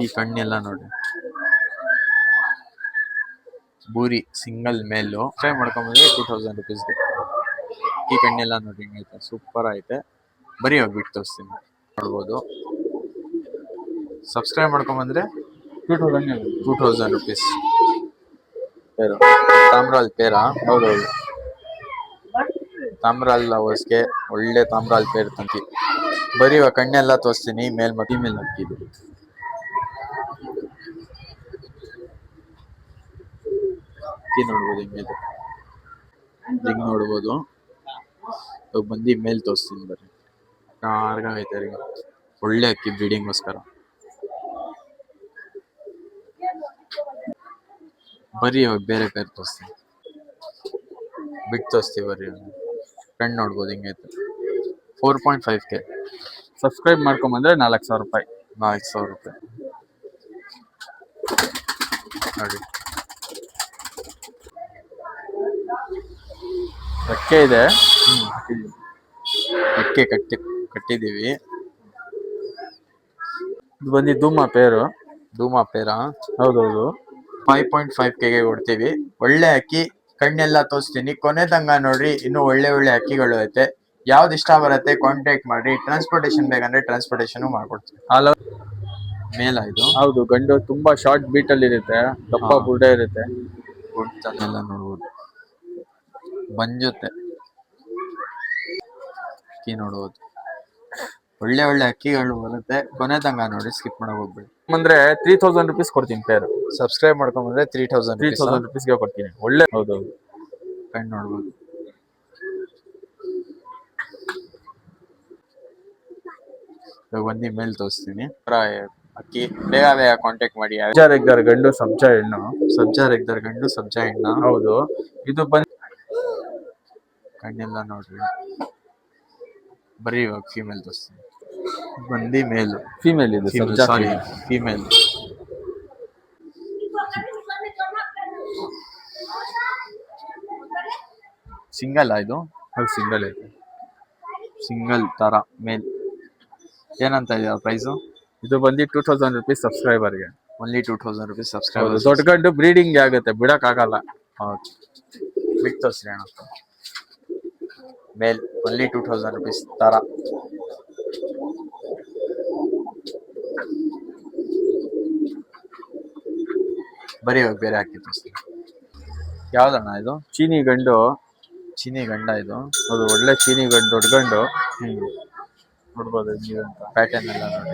ಈ ಕಣ್ಣೆಲ್ಲ ನೋಡಿ, ಬೂರಿ ಸಿಂಗಲ್ ಮೇಲು ಟ್ರೈ ಮಾಡ್ಕೊಂಬಂದ್ರೆ 2000 ರುಪೀಸ್ಗೆ. ಈ ಕಣ್ಣೆಲ್ಲ ನೋಡಿ ಹಿಂಗೈತೆ, ಸೂಪರ್ ಐತೆ. ಬರೀ ಹೋಗ್ಬಿಟ್ಟು ತೋರಿಸ್ತೀನಿ, ನೋಡ್ಬೋದು. ಸಬ್ಸ್ಕ್ರೈಬ್ ಮಾಡ್ಕೊಂಬಂದ್ರೆ 2000 ರುಪೀಸ್ ಪೇರು. ತಾಮ್ರಾಲ್ ಪೇರಾ? ಹೌದೌದು, ತಾಮ್ರಾಲ್ ಲವರ್ಸ್ಗೆ ಒಳ್ಳೆ ತಾಮ್ರಾಲ್ ಪೇರ್ ತಂತಿ. ಬರೀ ಕಣ್ಣೆಲ್ಲ ತೋರಿಸ್ತೀನಿ, ಮೇಲ್ ಮತ್ತೆ ಮೇಲೆ ಹಾಕಿದ್ದು. ನೋಡ್ಬೋದು ಹಿಂಗಿದೆ, ಹಿಂಗ್ ನೋಡ್ಬೋದು. ಬಂದು ಮೇಲ್ ತೋರಿಸ್ತೀನಿ ಬರ್ರಿ. ಕಾರ್ಗೈತೆ ರೀ, ಒಳ್ಳೆ ಅಕ್ಕಿ ಬ್ರೀಡಿಂಗ್ಗೋಸ್ಕರ. ಬರೀ ಇವಾಗ ಬೇರೆ ಪೇರ್ ತೋರಿಸ್ತೀನಿ, ಬಿಟ್ಟು ತೋರಿಸ್ತೀವಿ ಬರ್ರಿ. ಕಣ್ಣು ನೋಡ್ಬೋದು ಹಿಂಗೈತೆ, 4.5K. ಸಬ್ಸ್ಕ್ರೈಬ್ ಮಾಡ್ಕೊಂಬಂದ್ರೆ 4000 ರೂಪಾಯಿ. 4000 ರೂಪಾಯಿ ನೋಡಿ. ರೆಕ್ಕೆ ಇದೆ, ರೆಕ್ಕೆ ಕಟ್ಟಿದೀವಿ. ಇದು ಬಂದು ಧೂಮ ಪೇರು. ಧೂಮ ಪೇರಾ? ಹೌದೌದು. 5.5Kಗೆ ಕೊಡ್ತೀವಿ. ಒಳ್ಳೆ ಅಕ್ಕಿ, ಕಣ್ಣೆಲ್ಲ ತೋರಿಸ್ತೀನಿ, ಕೊನೆ ತಂಗ ನೋಡ್ರಿ. ಇನ್ನು ಒಳ್ಳೆ ಒಳ್ಳೆ ಅಕ್ಕಿಗಳು ಐತೆ. ಯಾವ್ದು ಇಷ್ಟ ಬರುತ್ತೆ ಕಾಂಟ್ಯಾಕ್ಟ್ ಮಾಡಿ. ಟ್ರಾನ್ಸ್ಪೋರ್ಟೇಶನ್ ಬೇಕಂದ್ರೆ ಟ್ರಾನ್ಸ್ಪೋರ್ಟೇಶನ್ ಮಾಡ್ಕೊಡ್ತೀವಿ. ಮೇಲ ಇದು? ಹೌದು, ಗಂಡು ತುಂಬಾ ಶಾರ್ಟ್ ಬೀಟ್ ಅಲ್ಲಿ ಇರುತ್ತೆ, ದಪ್ಪ ಬುಡ ಇರುತ್ತೆ. ಎಲ್ಲ ನೋಡ್ಬೋದು, ಬಂಜುತ್ತೆ ಅಕ್ಕಿ ನೋಡ್ಬೋದು. ಒಳ್ಳೆ ಒಳ್ಳೆ ಅಕ್ಕಿಗಳು ಬರುತ್ತೆ, ಕೊನೆ ತಂಗ ನೋಡಿ, ಸ್ಕಿಪ್ ಮಾಡಕ್ ಹೋಗ್ಬೇಡಿ. ಅಂದ್ರೆ 3000 ರುಪೀಸ್ ಕೊಡ್ತೀನಿ ಪೇರು. ಸಬ್ಸ್ಕ್ರೈಬ್ ಮಾಡ್ಕೊಂಡ್ರೆ 3000 ರುಪೀಸ್ಗೆ ಕೊಡ್ತೀನಿ. ಒಳ್ಳೆ, ಹೌದೌದು. ಕಣ್ಣು ನೋಡ್ಬೋದು. ಬಂದು ಮೇಲ್ ತೋರಿಸ್ತೀನಿ. ಅಕ್ಕಿ ಬೇಗ ಬೇಗ ಕಾಂಟ್ಯಾಕ್ಟ್ ಮಾಡಿ. ಸಬ್ಜಾ ರೆಗ್ದರ್ ಗಂಡು, ಸಬ್ಜಾ ಹೆಣ್ಣು. ಸಬ್ಜಾ ರೆಗ್ದರ್ ಗಂಡು, ಸಬ್ಜಾ ಹೆಣ್ಣ? ಹೌದು. ಇದು ಬಂದು ಕಣ್ಣೆಲ್ಲ ನೋಡ್ರಿ, ಬರೀ ಇವಾಗ ಫೀಮೇಲ್ ತೋರಿಸ್ತೀನಿ. ಬಂದು ಮೇಲು, ಫೀಮೇಲ್ ಇದು, ಸಾರಿ ಫೀಮೇಲ್. ಸಿಂಗಲ್ ಇದು? ಅದು ಸಿಂಗಲ್ ಐತೆ, ಸಿಂಗಲ್ ತರ ಮೇಲ್. ಏನಂತ ಇದೆಯಾ ಪ್ರೈಸು? ಇದು ಬಂದು 2000 ರುಪೀಸ್ ಸಬ್ಸ್ಕ್ರೈಬರ್ಗೆ. Only 2000 rupees subscriber. ದೊಡ್ಡ ಗಂಡು ಬ್ರೀಡಿಂಗ್ ಆಗುತ್ತೆ, ಬಿಡಕ್ ಆಗಲ್ಲ. ಹೌದು, ಬಿಟ್ಟು ತೋರಿಸ್ರಿ ಅಣ್ಣ. ಮೇಲ್ ಓನ್ಲಿ 2000 ರುಪೀಸ್ ತರ. ಬರೀ ಇವಾಗ ಬೇರೆ ಹಾಕಿ ತೋರಿಸ್ತೀನಿ. ಯಾವ್ದಣ್ಣ ಇದು? ಚೀನಿ ಗಂಡು. ಚೀನಿ ಗಂಡ ಇದು? ಅದು ಒಳ್ಳೆ ಚೀನಿ ಗಂಡು, ದೊಡ್ಡ ಗಂಡು. ನೋಡ್ಬೋದು ಪ್ಯಾಟರ್ನ್ ಎಲ್ಲ ನೋಡಿ.